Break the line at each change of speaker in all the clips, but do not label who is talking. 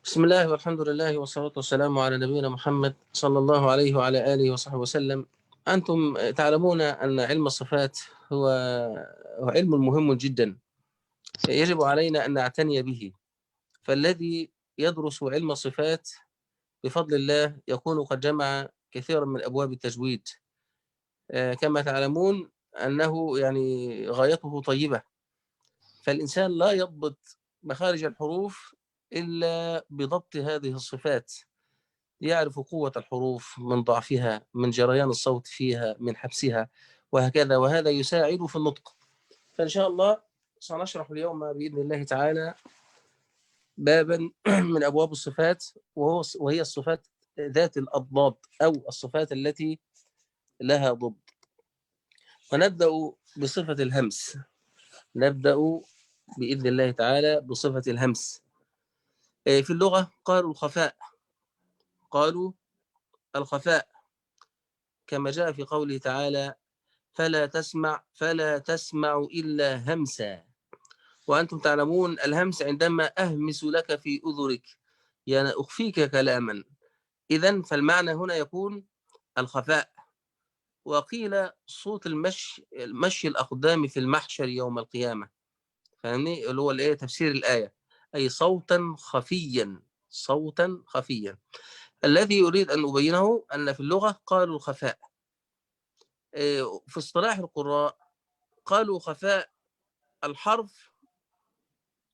بسم الله والحمد لله والصلاة والسلام على نبينا محمد صلى الله عليه وعلى آله وصحبه وسلم. أنتم تعلمون أن علم الصفات هو هو علم مهم جدا، يجب علينا أن نعتني به. فالذي يدرس علم الصفات بفضل الله يكون قد جمع كثيرا من أبواب التجويد. كما تعلمون أنه يعني غايته طيبة، فالإنسان لا يضبط مخارج الحروف إلا بضبط هذه الصفات. يعرف قوة الحروف من ضعفها، من جريان الصوت فيها، من حبسها، وهكذا، وهذا يساعد في النطق. فإن شاء الله سنشرح اليوم بإذن الله تعالى بابا من أبواب الصفات، وهي الصفات ذات الأضداد أو الصفات التي لها ضد. ونبدأ بصفة الهمس. نبدأ بإذن الله تعالى بصفة الهمس. في اللغة قالوا الخفاء، قالوا الخفاء، كما جاء في قوله تعالى: فلا تسمع إلا همسا. وأنتم تعلمون الهمس عندما أهمس لك في أذنك، يعني أخفيك كلاما. إذن فالمعنى هنا يكون الخفاء. وقيل صوت المشي الأقدام في المحشر يوم القيامة، فاهمني؟ اللي هو الإيه، تفسير الآية، أي صوتا خفيا، صوتا خفيا. الذي أريد أن أبينه أن في اللغة قالوا الخفاء. في اصطلاح القراء قالوا خفاء الحرف.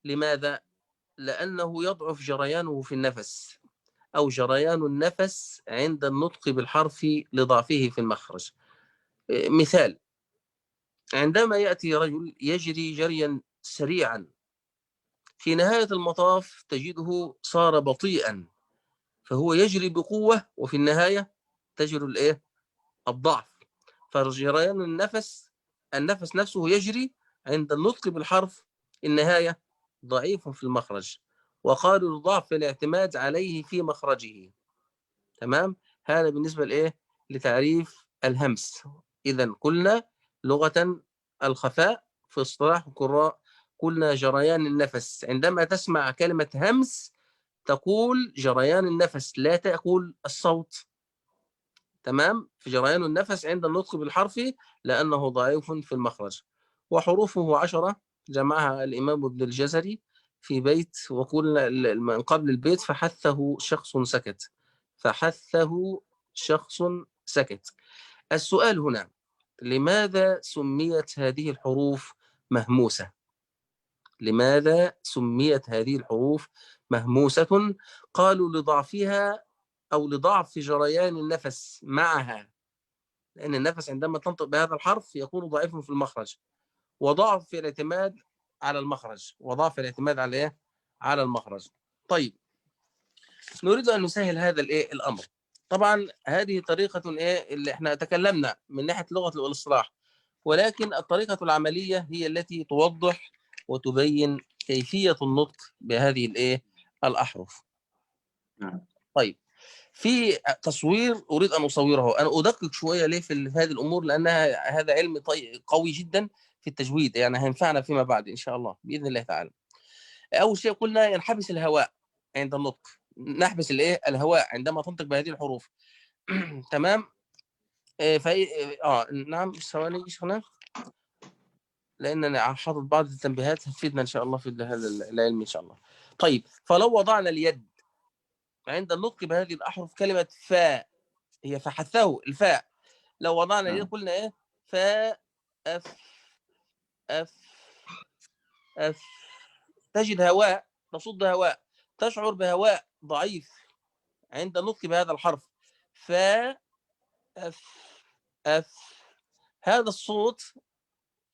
لماذا؟ لأنه يضعف جريانه في النفس، أو جريان النفس عند النطق بالحرف لضعفه في المخرج. مثال: عندما يأتي رجل يجري جريا سريعا، في نهاية المطاف تجده صار بطيئا، فهو يجري بقوة وفي النهاية تجد الإيه؟ الضعف. فجريان النفس نفسه يجري عند النطق بالحرف، النهاية ضعيف في المخرج. وقالوا الضعف الاعتماد عليه في مخرجه. تمام؟ هذا بالنسبة لإيه؟ لتعريف الهمس. إذا قلنا لغة الخفاء، في اصطلاح القراء قلنا جريان النفس. عندما تسمع كلمة همس تقول جريان النفس، لا تقول الصوت. تمام؟ في جريان النفس عند النطق بالحرف لأنه ضعيف في المخرج. وحروفه 10 جمعها الإمام ابن الجزري في بيت، وقلنا من قبل البيت: فحثه شخص سكت. فحثه شخص سكت. السؤال هنا: لماذا سميت هذه الحروف مهموسة؟ لماذا سميت هذه الحروف مهموسة؟ قالوا لضعفها، أو لضعف جريان النفس معها، لأن النفس عندما تنطق بهذا الحرف يكون ضعيف في المخرج، وضعف في الاعتماد على المخرج، وضعف الاعتماد على إيه؟ على المخرج. طيب، نريد أن نسهل هذا الإيه الأمر. طبعا هذه طريقة إيه اللي إحنا تكلمنا من ناحية لغة والاصطلاح، ولكن الطريقة العملية هي التي توضح وتبين كيفية النطق بهذه الإيه الأحرف.
نعم.
طيب، في تصوير اريد ان اصوره. انا ادقق شويه ليه في هذه الامور، لانها هذا علم قوي جدا في التجويد، يعني هينفعنا فيما بعد ان شاء الله باذن الله تعالى. اول شيء قلنا ينحبس الهواء عند النطق. نحبس الايه الهواء عندما تنطق بهذه الحروف. تمام. في نعم، ثواني هنا، لان انا حاطط بعض التنبيهات هتفيدنا ان شاء الله في هذا العلم ان شاء الله. طيب، فلو وضعنا اليد عند النطق بهذه الاحرف، كلمه فاء، هي فحثه الفاء، لو وضعنا اليد
نعم.
قلنا ايه: فاء، اف، اف، اف، تجد هواء، تصد هواء، تشعر بهواء ضعيف عند النطق بهذا الحرف. فاء، اف، اف. هذا الصوت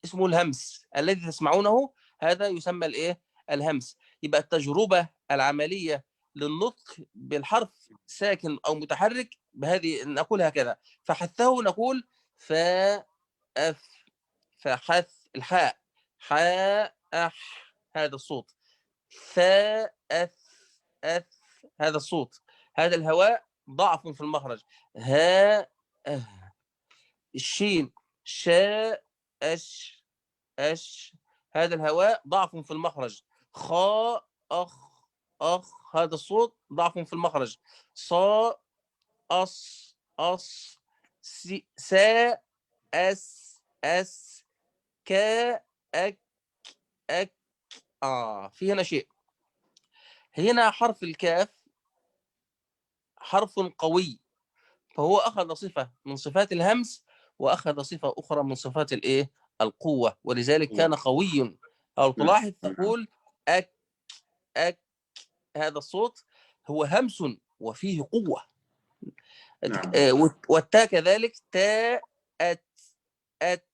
اسمه الهمس الذي تسمعونه، هذا يسمى الايه الهمس. يبقى التجربة العملية للنطق بالحرف ساكن او متحرك بهذه نقول هكذا: فحثه نقول فاء، اف، فحث الحاء، حاء، أح، هذا الصوت. ثاء، أث، أث، هذا الصوت. هذا الهواء ضعف في المخرج. هاء، أه. الشين، شاء، أش، أش، هذا الهواء ضعف في المخرج. خاء، أخ، أخ، هذا الصوت ضعف في المخرج. صا، أص، أص، سا، أس، أس، كا، أك، أك. في هنا شيء. هنا حرف الكاف حرف قوي، فهو أخذ صفة من صفات الهمس وأخذ صفة أخرى من صفات الإيه؟ القوة، ولذلك كان قوي. أو تلاحظ تقول أك، أك. هذا الصوت هو همس وفيه قوة. والتاء كذلك، تاء، أت، أت.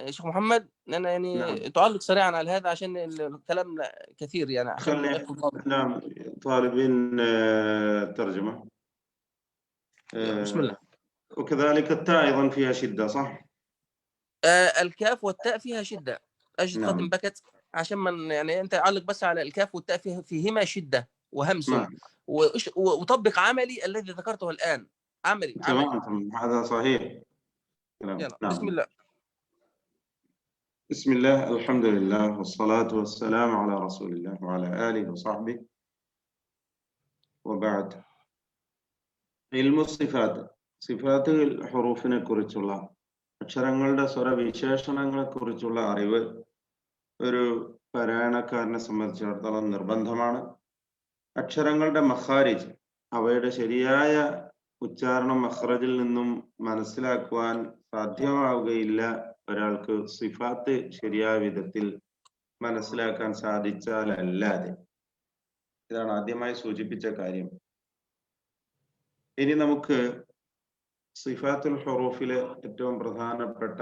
شيخ محمد، أنا يعني تعلق سريعا على هذا عشان الكلام كثير، يعني عشان
نعم طالبين ترجمة.
بسم الله.
وكذلك التاء أيضا فيها شدة صح؟
الكاف والتاء فيها شدة. أجد خادم بكت عشان من يعني أنت علق بس على الكاف والتاء فيهما شدة وهمس. وطبق عملي الذي ذكرته الآن، عملي.
تمام، هذا صحيح.
يلا. بسم الله.
بسم الله، الحمد لله، والصلاة والسلام على رسول الله وعلى آله وصحبه وبعد. علم الصفات ഹുറൂഫിനെ കുറിച്ചുള്ള അക്ഷരങ്ങളുടെ സ്വരവിശേഷണങ്ങളെ കുറിച്ചുള്ള അറിവ് ഒരു പാരായണക്കാരനെ സംബന്ധിച്ചിടത്തോളം നിർബന്ധമാണ്. അക്ഷരങ്ങളുടെ മഖാരിജ്, അവയുടെ ശരിയായ ഉച്ചാരണം മഖ്റജിൽ നിന്നും മനസ്സിലാക്കുവാൻ സാധ്യമാവുകയില്ല ഒരാൾക്ക് സിഫാത്ത് ശരിയായ വിധത്തിൽ മനസ്സിലാക്കാൻ സാധിച്ചാലല്ലാതെ. ഇതാണ് ആദ്യമായി സൂചിപ്പിച്ച കാര്യം. ഇനി നമുക്ക് സിഫാത്തുൽ ഹുറൂഫിലെ ഏറ്റവും പ്രധാനപ്പെട്ട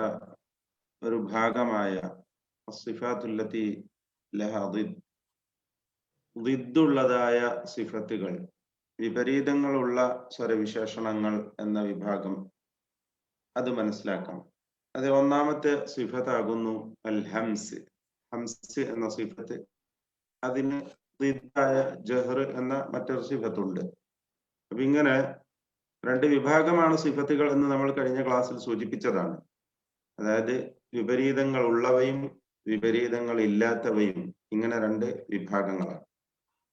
ഒരു ഭാഗമായ സിഫാത്തുല്ലത്തി ലഹാ ദിദ്ദുള്ളതായ സിഫത്തുകൾ, വിപരീതങ്ങളുള്ള സ്വരവിശേഷണങ്ങൾ എന്ന വിഭാഗം, അത് മനസ്സിലാക്കാം. അതിൽ ഒന്നാമത്തെ സിഫത്താകുന്നു അൽ ഹംസ്. ഹംസ് എന്ന സിഫത്ത്, അതിന് ദിദ്ദായ ജഹർ എന്ന മറ്റൊരു സിഫത്തുണ്ട്. അപ്പൊ ഇങ്ങനെ രണ്ട് വിഭാഗമാണ് സിഫത്തുകൾ എന്ന് നമ്മൾ കഴിഞ്ഞ ക്ലാസ്സിൽ സൂചിപ്പിച്ചതാണ്. അതായത് വിപരീതങ്ങൾ ഉള്ളവയും വിപരീതങ്ങൾ ഇല്ലാത്തവയും, ഇങ്ങനെ രണ്ട് വിഭാഗങ്ങളാണ്.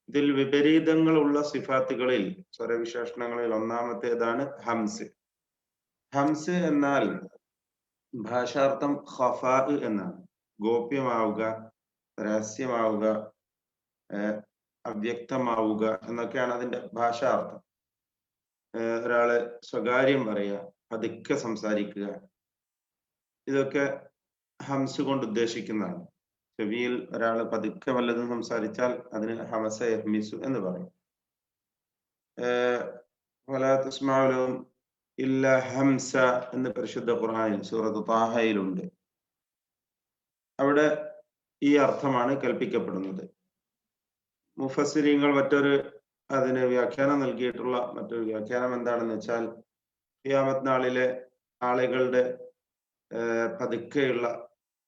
ഇതിൽ വിപരീതങ്ങളുള്ള സിഫാത്തുകളിൽ, സ്വരവിശേഷണങ്ങളിൽ ഒന്നാമത്തേതാണ് ഹംസ്. ഹംസ് എന്നാൽ ഭാഷാർത്ഥം ഖഫാ എന്നാണ്. ഗോപ്യമാവുക, രഹസ്യമാവുക, അവ്യക്തമാവുക എന്നൊക്കെയാണ് അതിന്റെ ഭാഷാർത്ഥം. ഒരാള് സ്വകാര്യം പറയുക, പതുക്കെ സംസാരിക്കുക, ഇതൊക്കെ ഹംസ് കൊണ്ട് ഉദ്ദേശിക്കുന്നതാണ്. ചെവിയിൽ ഒരാൾ പതുക്കെ വല്ലതും സംസാരിച്ചാൽ അതിന് ഹമസ യഹ്മിസു എന്ന് പറയും. വലാ തസ്മഉ ലഹും ഇല്ലാ ഹംസ എന്ന് പരിശുദ്ധ ഖുർആനിൽ സൂറത്ത് താഹയിലുണ്ട്. അവിടെ ഈ അർത്ഥമാണ് കൽപ്പിക്കപ്പെടുന്നത്. മുഫസ്സിരീങ്ങൾ മറ്റൊരു അതിന് വ്യാഖ്യാനം നൽകിയിട്ടുള്ള മറ്റൊരു വ്യാഖ്യാനം എന്താണെന്ന് വെച്ചാൽ, ഖിയാമത്ത് നാളിലെ ആളുകളുടെ പതുക്കെയുള്ള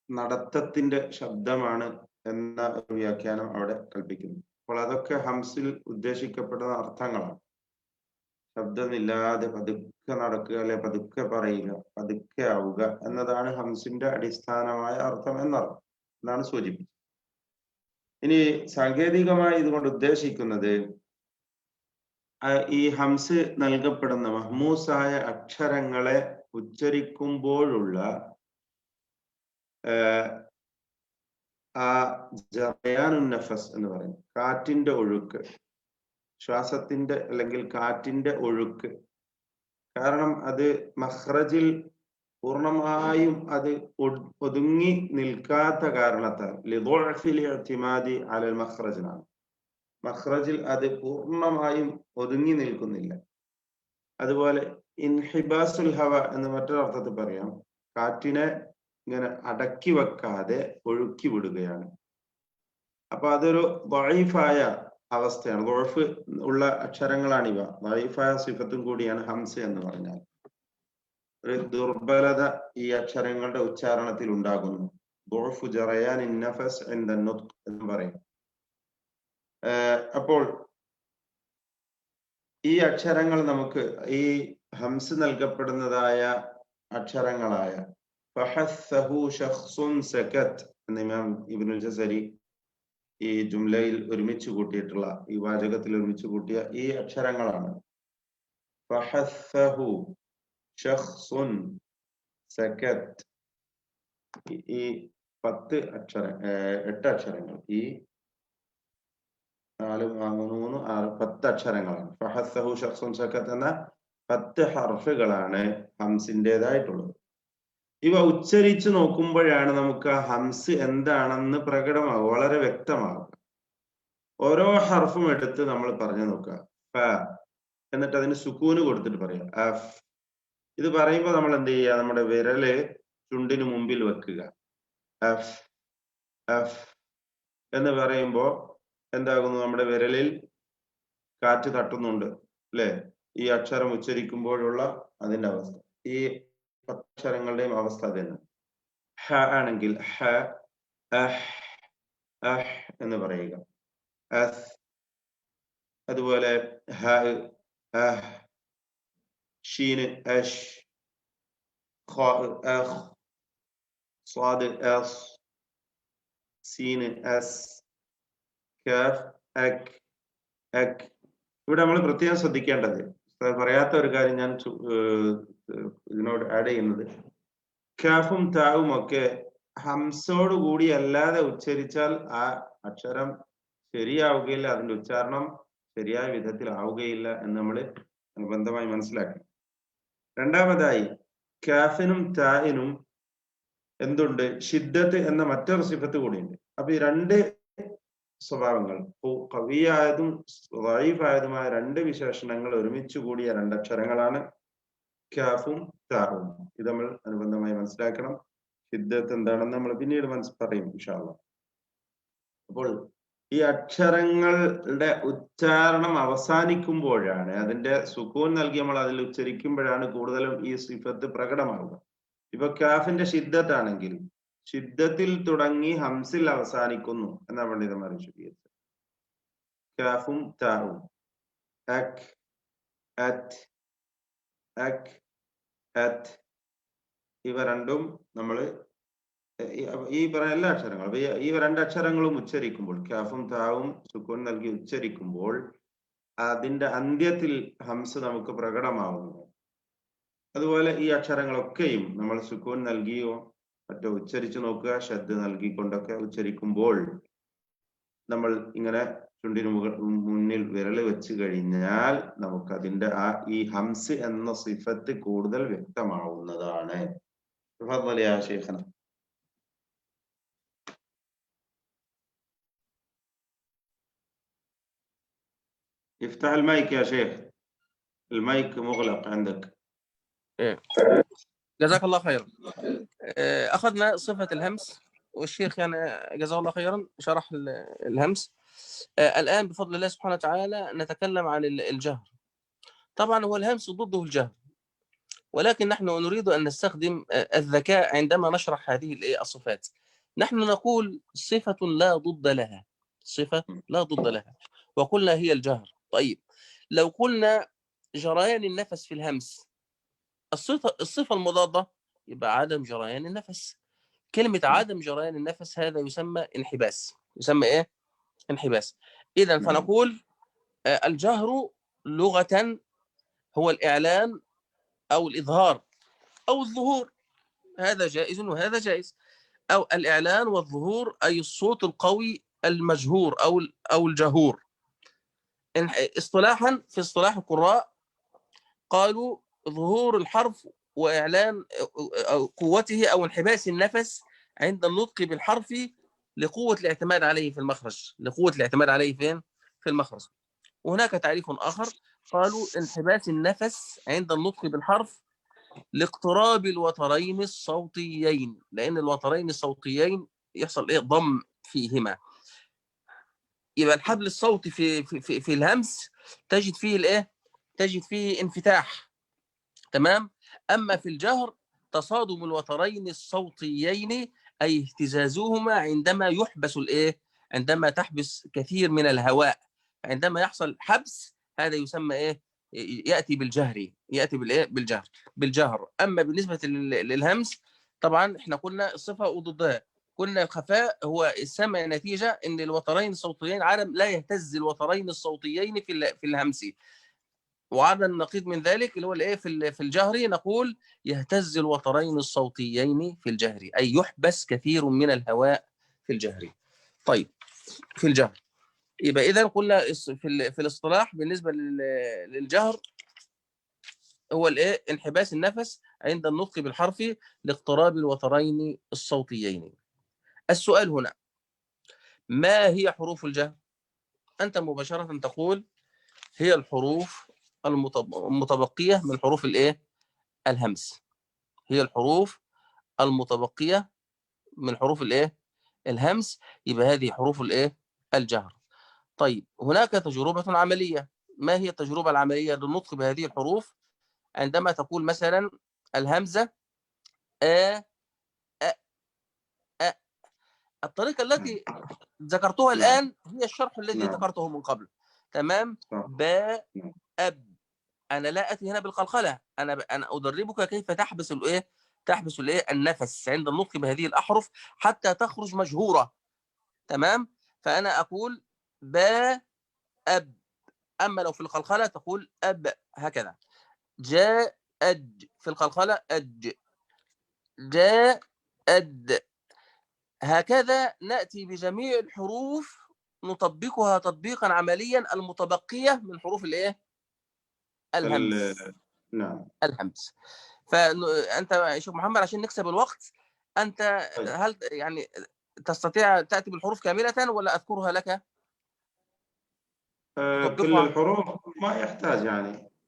നടത്തത്തിന്റെ ശബ്ദമാണ് എന്ന ഒരു വ്യാഖ്യാനം അവിടെ കൽപ്പിക്കുന്നു. അപ്പോൾ അതൊക്കെ ഹംസിൽ ഉദ്ദേശിക്കപ്പെടുന്ന അർത്ഥങ്ങളാണ്. ശബ്ദമില്ലാതെ പതുക്കെ നടക്കുക, അല്ലെ പതുക്കെ പറയുക, പതുക്കെ ആവുക എന്നതാണ് ഹംസിന്റെ അടിസ്ഥാനമായ അർത്ഥം എന്നാണ് സൂചിപ്പിച്ചത്. ഇനി സാങ്കേതികമായി ഇതുകൊണ്ട് ഉദ്ദേശിക്കുന്നത്, ഈ ഹംസ് നൽകപ്പെടുന്ന മഹ്മൂസായ അക്ഷരങ്ങളെ ഉച്ചരിക്കുമ്പോഴുള്ള ആ ജറയാനുൻ നഫസ് എന്ന് പറയും, കാറ്റിന്റെ ഒഴുക്ക്, ശ്വാസത്തിന്റെ അല്ലെങ്കിൽ കാറ്റിന്റെ ഒഴുക്ക്. കാരണം അത് മഖ്റജിൽ പൂർണ്ണമായും അത് ഒതുങ്ങി നിൽക്കാത്ത കാരണത്താൽ ലിദുഅഫിൽ ഇഅ്തിമാദി അലൽ മഖ്റജിനാണ്. മഖ്റജിൽ അത് പൂർണ്ണമായും ഒതുങ്ങി നിൽക്കുന്നില്ല. അതുപോലെ ഇൻഹിബാസുൽ ഹവ എന്ന് മറ്റൊരു അർത്ഥത്തിൽ പറയാം, കാറ്റിനെ ഇങ്ങനെ അടക്കി വെക്കാതെ ഒഴുക്കി വിടുകയാണ്. അപ്പൊ അതൊരു ദഈഫായ അവസ്ഥയാണ്. ദുഅഫ് ഉള്ള അക്ഷരങ്ങളാണിവ. ദഈഫായ സിഫത്തും കൂടിയാണ് ഹംസ് എന്ന് പറഞ്ഞാൽ. ഒരു ദുർബലത ഈ അക്ഷരങ്ങളുടെ ഉച്ചാരണത്തിൽ ഉണ്ടാകുന്നു. ദുഅഫു ജറയാനിൻ നഫസ് ഇൻദ നുത്ഖ് എന്ന് പറയും. അപ്പോൾ ഈ അക്ഷരങ്ങൾ നമുക്ക്, ഈ ഹംസ് നൽകപ്പെടുന്നതായ അക്ഷരങ്ങളായ ഫഹസ്സഹു ശഖ്സുൻ സകത് എന്ന് ഇമാം ഇബ്നുൽ ജസരി ഈ ജുംലയിൽ ഒരുമിച്ച് കൂട്ടിയിട്ടുള്ള ഈ വാചകത്തിൽ ഒരുമിച്ച് കൂട്ടിയ ഈ അക്ഷരങ്ങളാണ്. ഫഹസ്സഹു ശഖ്സുൻ സകത്. ഈ 8 അക്ഷരങ്ങൾ, ഈ 4 3 6 10 അക്ഷരങ്ങളാണ്. ഫഹസ്സഹു ശഖ്സുൻ സകത് എന്ന 10 ഹർഫുകളാണ് ഹംസിൻ്റെതായിട്ടുള്ളത്. ഇവ ഉച്ചരിച്ചു നോക്കുമ്പോഴാണ് നമുക്ക് ആ ഹംസ് എന്താണെന്ന് പ്രകടമാകും, വളരെ വ്യക്തമാകും. ഓരോ ഹർഫും എടുത്ത് നമ്മൾ പറഞ്ഞു നോക്കുക. ഫ എന്നിട്ട് അതിന് സുക്കൂന് കൊടുത്തിട്ട് പറയാം അഫ്. ഇത് പറയുമ്പോൾ നമ്മൾ എന്ത് ചെയ്യുക? നമ്മുടെ വിരല് ചുണ്ടിന് മുമ്പിൽ വെക്കുക. അഫ് അഫ് എന്ന് പറയുമ്പോൾ എന്താകുന്നു? നമ്മുടെ വിരലിൽ കാറ്റ് തട്ടുന്നുണ്ട് അല്ലെ? ഈ അക്ഷരം ഉച്ചരിക്കുമ്പോഴുള്ള അതിന്റെ അവസ്ഥ, ഈ 10 അക്ഷരങ്ങളുടെയും അവസ്ഥ തന്നെ. ഹ ആണെങ്കിൽ ഹ അഹ് അഹ് എന്ന് പറയുക. അസ്, അതുപോലെ ഹ അഹ്, ഷീന് അഷ്, ഖ അഖ്, സ്വാദ് അസ്, സീന് അസ്, കഫ് അക് അക്. ഇവിടെ നമ്മൾ പ്രത്യേകം ശ്രദ്ധിക്കേണ്ടത്, പറയാത്ത ഒരു കാര്യം ഞാൻ ഇതിനോട് ആഡ് ചെയ്യുന്നത്, കാഫും താവും ഒക്കെ ഹംസോട് കൂടി അല്ലാതെ ഉച്ചരിച്ചാൽ ആ അക്ഷരം ശരിയാവുകയില്ല, അതിന്റെ ഉച്ചാരണം ശരിയായ വിധത്തിൽ ആവുകയില്ല എന്ന് നമ്മൾ നിർബന്ധമായി മനസ്സിലാക്കണം. രണ്ടാമതായി, കാഫിനും തായിനും എന്തുണ്ട്? ഷിദ്ദത്ത് എന്ന മറ്റൊരു സിഫത്ത് കൂടിയുണ്ട്. അപ്പൊ ഈ 2 സ്വഭാവങ്ങൾ, ഖവിയായതും ദഈഫായതുമായ 2 വിശേഷണങ്ങൾ ഒരുമിച്ച് കൂടിയ 2 അക്ഷരങ്ങളാണ് കാഫും താവും. ഇത് നമ്മൾ അനുബന്ധമായി മനസ്സിലാക്കണം. ഷിദ്ദത്ത് എന്താണെന്ന് നമ്മൾ പിന്നീട് പറയും ഇൻഷാ അല്ലാഹ്. അപ്പോൾ ഈ അക്ഷരങ്ങളുടെ ഉച്ചാരണം അവസാനിക്കുമ്പോഴാണ്, അതിന്റെ സുക്കൂൻ നൽകി നമ്മൾ അതിൽ ഉച്ചരിക്കുമ്പോഴാണ് കൂടുതലും ഈ സിഫത്ത് പ്രകടമാവുക. ഇപ്പൊ കാഫിന്റെ ഷിദ്ദത്താണെങ്കിൽ ഷിദ്ദത്തിൽ തുടങ്ങി ഹംസിൽ അവസാനിക്കുന്നു എന്നാ പണ്ഡിതന്മാർ വിശദീകരിച്ചത്. കാഫും താവും, അക് അത് അക് അത്, ഇവ രണ്ടും നമ്മൾ ഈ പറയുന്ന എല്ലാ അക്ഷരങ്ങളും, ഈ 2 അക്ഷരങ്ങളും ഉച്ചരിക്കുമ്പോൾ, കാഫും താവും സുക്കൂൻ നൽകി ഉച്ചരിക്കുമ്പോൾ അതിന്റെ അന്ത്യത്തിൽ ഹംസ് നമുക്ക് പ്രകടമാവുന്നു. അതുപോലെ ഈ അക്ഷരങ്ങളൊക്കെയും നമ്മൾ സുക്കൂൻ നൽകിയോ മറ്റോ ഉച്ചരിച്ചു നോക്കുക. ഷദ് നൽകിക്കൊണ്ടൊക്കെ ഉച്ചരിക്കുമ്പോൾ നമ്മൾ ഇങ്ങനെ ചുണ്ടിന് മുന്നിൽ വിരൽ വെച്ച് കഴിഞ്ഞാൽ നമുക്ക് അതിന്റെ ഈ ഹംസ് എന്ന സിഫത്ത് കൂടുതൽ വ്യക്തമാവുന്നതാണ്. افتح المايك يا شيخ، المايك مغلق عندك.
جزاك الله خيرا. أخذنا صفة الهمس والشيخ يعني جزاه الله خيرا شرح الهمس. الآن بفضل الله سبحانه وتعالى نتكلم عن الجهر. طبعا هو الهمس ضده الجهر، ولكن نحن نريد أن نستخدم الذكاء عندما نشرح هذه الصفات. نحن نقول صفة لا ضد لها، صفة لا ضد لها، وقلنا هي الجهر. طيب لو قلنا جريان النفس في الهمس، الصفة المضادة يبقى عدم جريان النفس. كلمة عدم جريان النفس هذا يسمى انحباس. يسمى إيه؟ انحباس. إذا فنقول الجهر لغة هو الإعلان أو الإظهار أو الظهور، هذا جائز وهذا جائز. أو الإعلان والظهور أي الصوت القوي المجهور أو الجهور. اصطلاحا في اصطلاح القراء قالوا ظهور الحرف وإعلان قوته أو انحباس النفس عند النطق بالحرف لقوة الاعتماد عليه في المخرج، لقوة الاعتماد عليه فين؟ في المخرج. وهناك تعريف آخر قالوا انحباس النفس عند النطق بالحرف لاقتراب الوترين الصوتيين، لأن الوترين الصوتيين يحصل إيه؟ ضم فيهما. يبقى الحبل الصوتي في الهمس تجد فيه الإيه؟ تجد فيه انفتاح، تمام. أما في الجهر تصادم الوترين الصوتيين أي اهتزازهما عندما يحبس الإيه؟ عندما تحبس كثير من الهواء، عندما يحصل حبس هذا يسمى إيه؟ يأتي بالجهر، يأتي بالإيه؟ بالجهر. أما بالنسبة للهمس طبعا إحنا قلنا الصفة وضدها. قلنا الخفاء هو السمع نتيجة ان الوترين الصوتيين عدم لا يهتز الوترين الصوتيين في الهمس. وعدم النقيض من ذلك اللي هو الايه في الجهري نقول يهتز الوترين الصوتيين في الجهري، اي يحبس كثير من الهواء في الجهري. طيب في الجهر يبقى اذا قلنا في الاصطلاح بالنسبه للجهر هو الايه انحباس النفس عند النطق بالحرف لاقتراب الوترين الصوتيين. السؤال هنا ما هي حروف الجهر؟ انت مباشره تقول هي الحروف المتبقيه من حروف الايه الهمس، هي الحروف المتبقيه من حروف الايه الهمس، يبقى هذه حروف الايه الجهر. طيب هناك تجربه عمليه، ما هي التجربه العمليه للنطق بهذه الحروف؟ عندما تقول مثلا الهمزه أ أ أ، الطريقه التي ذكرتها الان هي الشرح الذي ذكرته من قبل. تمام. باء أب، انا لا اتي هنا بالقلقله، انا ادربك كيف تحبس الايه النفس عند النطق بهذه الاحرف حتى تخرج مجهوره. تمام. فانا اقول با اب، اما لو في القلقله تقول اب هكذا. جاء أج في القلقله أج، جاء أد، هكذا ناتي بجميع الحروف نطبقها تطبيقا عمليا المتبقيه من حروف الايه الهمس.
نعم
الهمس. فانت يا شيخ محمد عشان نكسب الوقت، انت هل يعني تستطيع تاتي بالحروف كامله ولا اذكرها لك؟
كل الحروف ما يحتاج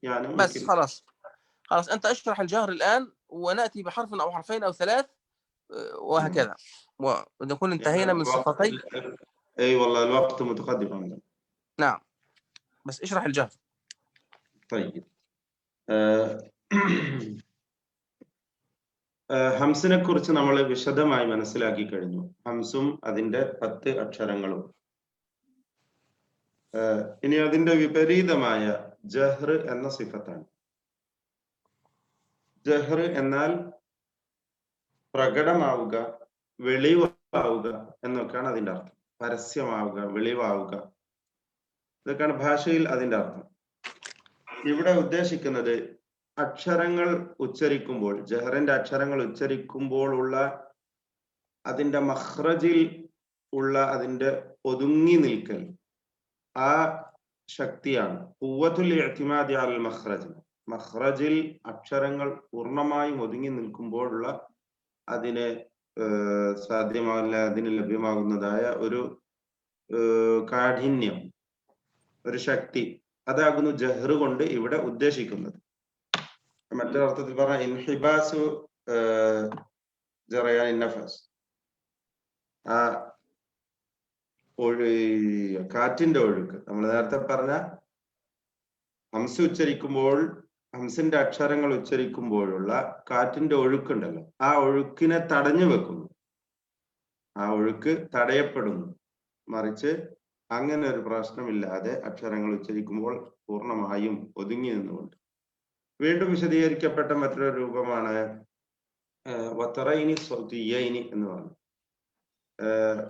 يعني
بس
ممكن.
خلاص انت اشرح الجهر الان وناتي بحرف او حرفين او ثلاث وهكذا، ونكون انتهينا من صفتي.
اي والله الوقت متقدم عندنا.
نعم بس اشرح الجهر.
طيب ഹംസിനെ കുറിച്ച് നമ്മൾ വിശദമായി മനസ്സിലാക്കി കഴിഞ്ഞു. ഹംസും അതിന്റെ 10 അക്ഷരങ്ങളും. ഇനി അതിന്റെ വിപരീതമായ ജഹ്ർ എന്ന സിഫത്താണ്. ജഹ്ർ എന്നാൽ പ്രകടമാവുക, വെളിവാവുക എന്നൊക്കെയാണ് അതിന്റെ അർത്ഥം. പരസ്യമാവുക, വെളിവാവുക, ഇതൊക്കെയാണ് ഭാഷയിൽ അതിന്റെ അർത്ഥം. ഇവിടെ ഉദ്ദേശിക്കുന്നത് അക്ഷരങ്ങൾ ഉച്ചരിക്കുമ്പോൾ, ജഹറിന്റെ അക്ഷരങ്ങൾ ഉച്ചരിക്കുമ്പോൾ ഉള്ള അതിന്റെ മഖ്റജിൽ ഉള്ള അതിന്റെ ഒതുങ്ങി നിൽക്കൽ, ആ ശക്തിയാണ്. ഖുവ്വത്തുൽ ഇഅ്തിമാദി അലൽ മഖ്റജ്, മഖ്റജിൽ അക്ഷരങ്ങൾ പൂർണ്ണമായും ഒതുങ്ങി നിൽക്കുമ്പോഴുള്ള അതിന് സാധ്യമാകില്ല, അതിന് ലഭ്യമാകുന്നതായ ഒരു കാഠിന്യം, ഒരു ശക്തി, അതാകുന്നു ജഹ്ർ കൊണ്ട് ഇവിടെ ഉദ്ദേശിക്കുന്നത്. മറ്റൊരർത്ഥത്തിൽ പറഞ്ഞ ഇൻഹിബാസു ജറയാൻ നഫസ്, ആ കാറ്റിന്റെ ഒഴുക്ക്. നമ്മൾ നേരത്തെ പറഞ്ഞ ഹംസ് ഉച്ചരിക്കുമ്പോൾ, ഹംസിന്റെ അക്ഷരങ്ങൾ ഉച്ചരിക്കുമ്പോഴുള്ള കാറ്റിന്റെ ഒഴുക്കുണ്ടല്ലോ, ആ ഒഴുക്കിനെ തടഞ്ഞു വെക്കുന്നു, ആ ഒഴുക്ക് തടയപ്പെടുന്നു. മറിച്ച് അങ്ങനെ ഒരു പ്രശ്നമില്ലാതെ അക്ഷരങ്ങൾ ഉച്ചരിക്കുമ്പോൾ പൂർണ്ണമായും ഒതുങ്ങി നിന്നുകൊണ്ട്. വീണ്ടും വിശദീകരിക്കപ്പെട്ട മറ്റൊരു രൂപമാണ് വതറൈനി സൗതിയൈനി എന്ന് പറഞ്ഞു.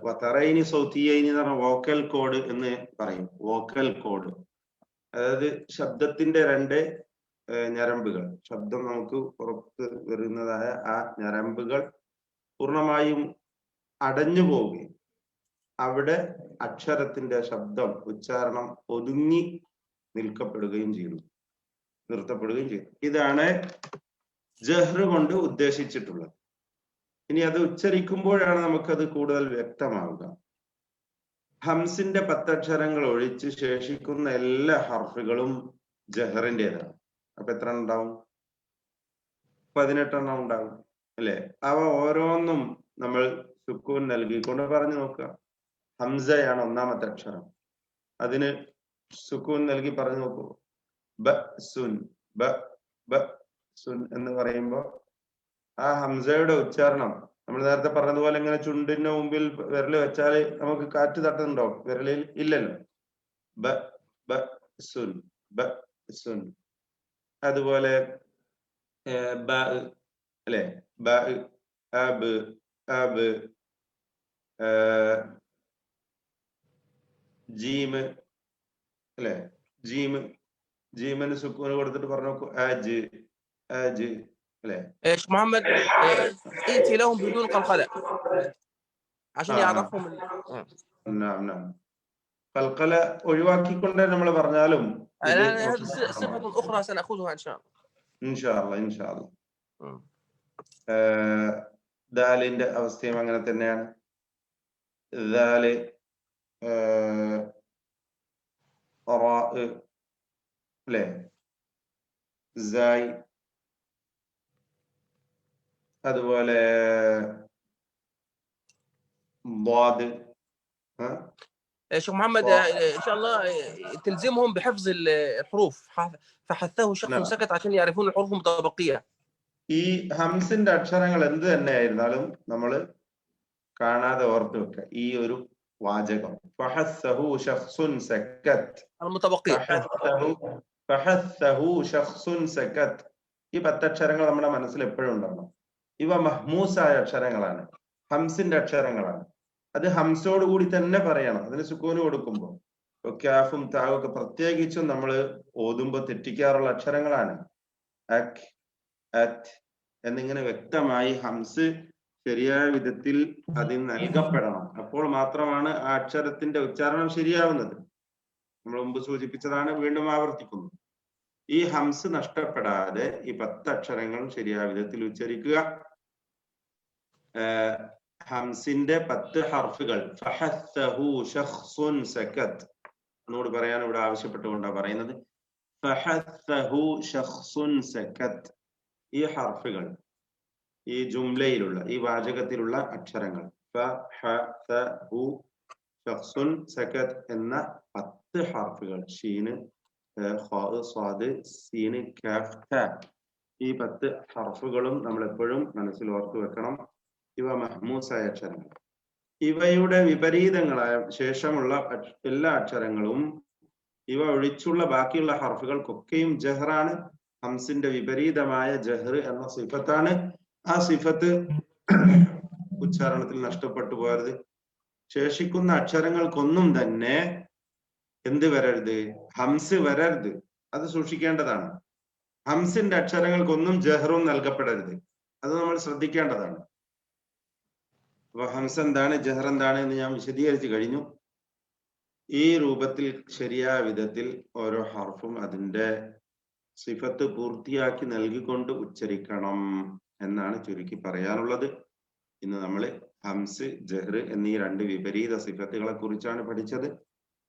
വതറൈനി സൗതിയൈനി എന്ന് പറഞ്ഞാൽ വോക്കൽ കോഡ് എന്ന് പറയും. വോക്കൽ കോഡ് അതായത് ശബ്ദത്തിന്റെ 2 ഞരമ്പുകൾ, ശബ്ദം നമുക്ക് പുറത്ത് വരുന്നതായ ആ ഞരമ്പുകൾ പൂർണ്ണമായും അടഞ്ഞു പോവുകയും അവിടെ അക്ഷരത്തിന്റെ ശബ്ദം, ഉച്ചാരണം ഒതുങ്ങി നിർത്തപ്പെടുകയും ചെയ്തു. ഇതാണ് ജഹ്ർ കൊണ്ട് ഉദ്ദേശിച്ചിട്ടുള്ളത്. ഇനി അത് ഉച്ചരിക്കുമ്പോഴാണ് നമുക്കത് കൂടുതൽ വ്യക്തമാവുക. ഹംസിന്റെ 10 അക്ഷരങ്ങൾ ഒഴിച്ച് ശേഷിക്കുന്ന എല്ലാ ഹർഫുകളും ജഹറിൻ്റെതാണ്. അപ്പൊ എത്ര ഉണ്ടാവും? 18 എണ്ണം ഉണ്ടാവും അല്ലെ? അവ ഓരോന്നും നമ്മൾ സുക്കൂൻ നൽകിക്കൊണ്ട് പറഞ്ഞു നോക്കുക. ഹംസയാണ് ഒന്നാമത്തെ അക്ഷരം, അതിന് സുക്കൂൻ നൽകി പറഞ്ഞു നോക്കൂ. ബ സുൻ, ബ ബ സുൻ എന്ന് പറയുമ്പോൾ ആ ഹംസയുടെ ഉച്ചാരണം നമ്മൾ നേരത്തെ പറഞ്ഞതുപോലെ ഇങ്ങനെ ചുണ്ടിന്റെ മുമ്പിൽ വിരൽ വെച്ചാൽ നമുക്ക് കാറ്റ് തട്ടുന്നുണ്ടോ? വിരലിൽ ഇല്ലല്ലോ. ബ ബ സുൻ, ബ സുൻ. അതുപോലെ ബ അല്ലെ, ബ അബ് അബ് ജീമ് അല്ലെ, ജീമിന് സുക്കൂന് കൊടുത്തിട്ട് പറഞ്ഞു നോക്കൂ, അജ് അജ് അല്ലെ.
شيخ محمد ائتي لهم بدون قلقلة عشان يعرفهم
കൽക്കല ഒഴിവാക്കിക്കൊണ്ട് നമ്മൾ പറഞ്ഞാലും
هذه صفة أخرى سنأخذها إن شاء الله.
ഇൻഷാ അല്ലാഹ്. ദാലിന്റെ അവസ്ഥയും അങ്ങനെ തന്നെയാണ്. ദാല് അല്ലേ, സായ്, അതുപോലെ ضاد.
شيخ محمد ان شاء الله تلزمهم بحفظ الحروف فحثه شخص سكت عشان يعرفون الحروف المتبقيه.
ഈ ഹംസിന്റെ അക്ഷരങ്ങൾ എന്ത് തന്നെ ആയിരുന്നാലും നമ്മൾ കാണാതെ ഓർത്തു വെക്കുക ഈ ഒരു വാചകം, ഫഹസ്സഹു ശഖ്സുൻ സക്കത്ത്, ഫഹസ്സഹു ശഖ്സുൻ സക്കത്ത്. ഈ 10 അക്ഷരങ്ങൾ നമ്മുടെ മനസ്സിൽ എപ്പോഴും ഉണ്ടാവണം. ഇവ മഹ്മൂസായ അക്ഷരങ്ങളാണ്, ഹംസിന്റെ അക്ഷരങ്ങളാണ്. അത് ഹംസോട് കൂടി തന്നെ പറയണം. അതിന് സുക്കൂന് കൊടുക്കുമ്പോൾ കാഫും താവും ഒക്കെ പ്രത്യേകിച്ചും നമ്മൾ ഓതുമ്പോൾ തെറ്റിക്കാറുള്ള അക്ഷരങ്ങളാണ്. അക്, അത് എന്നിങ്ങനെ വ്യക്തമായി ഹംസ് ശരിയായ വിധത്തിൽ അതിന് നൽകപ്പെടണം. അപ്പോൾ മാത്രമാണ് ആ അക്ഷരത്തിന്റെ ഉച്ചാരണം ശരിയാവുന്നത്. നമ്മൾ മുമ്പ് സൂചിപ്പിച്ചതാണ്, വീണ്ടും ആവർത്തിക്കുന്നു. ഈ ഹംസ് നഷ്ടപ്പെടാതെ ഈ 10 അക്ഷരങ്ങളും ശരിയായ വിധത്തിൽ ഉച്ചരിക്കുക. ഹംസിന്റെ 10 ഹർഫുകൾ ഫഹസ്സഹു ശഖ്സുൻ സക്കത്ത് എന്നോട് പറയാൻ ഇവിടെ ആവശ്യപ്പെട്ടുകൊണ്ടാണ് പറയുന്നത്. ഫഹസ്സഹു ശഖ്സുൻ സക്കത്ത്, ഈ ഹർഫുകൾ ഈ ജുംലയിലുള്ള ഈ വാചകത്തിലുള്ള അക്ഷരങ്ങൾ ഫഹസ്സഹു ശഖ്സുൻ സക്കത്ത് എന്ന 10 ഹർഫുകൾ, ഷീന്, ഖാ, സ്വാദ്, സീന്, കാഫ്, ത, ഈ 10 ഹർഫുകളും നമ്മൾ എപ്പോഴും മനസ്സിൽ ഓർത്തു വെക്കണം. ഇവ മഹ്മൂസായ അക്ഷരങ്ങൾ. ഇവയുടെ വിപരീതങ്ങളായ ശേഷമുള്ള എല്ലാ അക്ഷരങ്ങളും ഇവ ഒഴിച്ചുള്ള ബാക്കിയുള്ള ഹർഫുകൾക്കൊക്കെയും ജഹ്റാണ്. ഹംസിന്റെ വിപരീതമായ ജഹ്ർ എന്ന സിഫത്താണ്. ആ സിഫത്ത് ഉച്ചാരണത്തിൽ നഷ്ടപ്പെട്ടു പോകരുത്. ശേഷിക്കുന്ന അക്ഷരങ്ങൾക്കൊന്നും തന്നെ എന്ത് വരരുത്, ഹംസ് വരരുത്. അത് സൂക്ഷിക്കേണ്ടതാണ്. ഹംസിന്റെ അക്ഷരങ്ങൾക്കൊന്നും ജഹ്റും നൽകപ്പെടരുത്. അത് നമ്മൾ ശ്രദ്ധിക്കേണ്ടതാണ്. അപ്പൊ ഹംസ് എന്താണ്, ജഹർ എന്താണ് എന്ന് ഞാൻ വിശദീകരിച്ചു കഴിഞ്ഞു. ഈ രൂപത്തിൽ ശരിയായ വിധത്തിൽ ഓരോ ഹർഫും അതിന്റെ സിഫത്ത് പൂർത്തിയാക്കി നൽകിക്കൊണ്ട് ഉച്ചരിക്കണം എന്നാണ് ചുരുക്കി പറയാനുള്ളത്. ഇന്ന് നമ്മൾ ഹംസ്, ജഹർ എന്നീ 2 വിപരീത സിഫത്തുകളെ കുറിച്ചാണ് പഠിച്ചത്.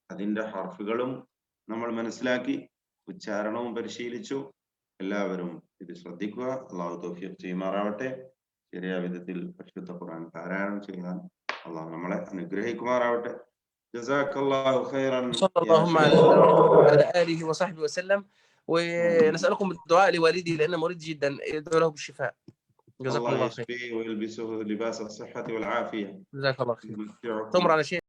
അതിന്റെ ഹർഫുകളും നമ്മൾ മനസ്സിലാക്കി, ഉച്ചാരണവും പരിശീലിച്ചു. എല്ലാവരും ഇത് ശ്രദ്ധിക്കുക. അള്ളാഹു തൗഫീഖ് ചെയ്യുമാറാവട്ടെ. ശരിയായ വിധത്തിൽ പരിശുദ്ധ ഖുർആൻ പാരായണം ചെയ്യാൻ അള്ളാഹു നമ്മളെ അനുഗ്രഹിക്കുമാറാവട്ടെ. ജസാക്കല്ലാഹു ഖൈറൻ.
اللهم على آله وصحبه وسلم. ونسألكم الدعاء لوالدي لأنه مريض جدا، يدعو له بالشفاء. جزاكم الله خير.
الله يشفيه ويلبسه لباس الصحة والعافية.
جزاك الله خير. تمر على شيء.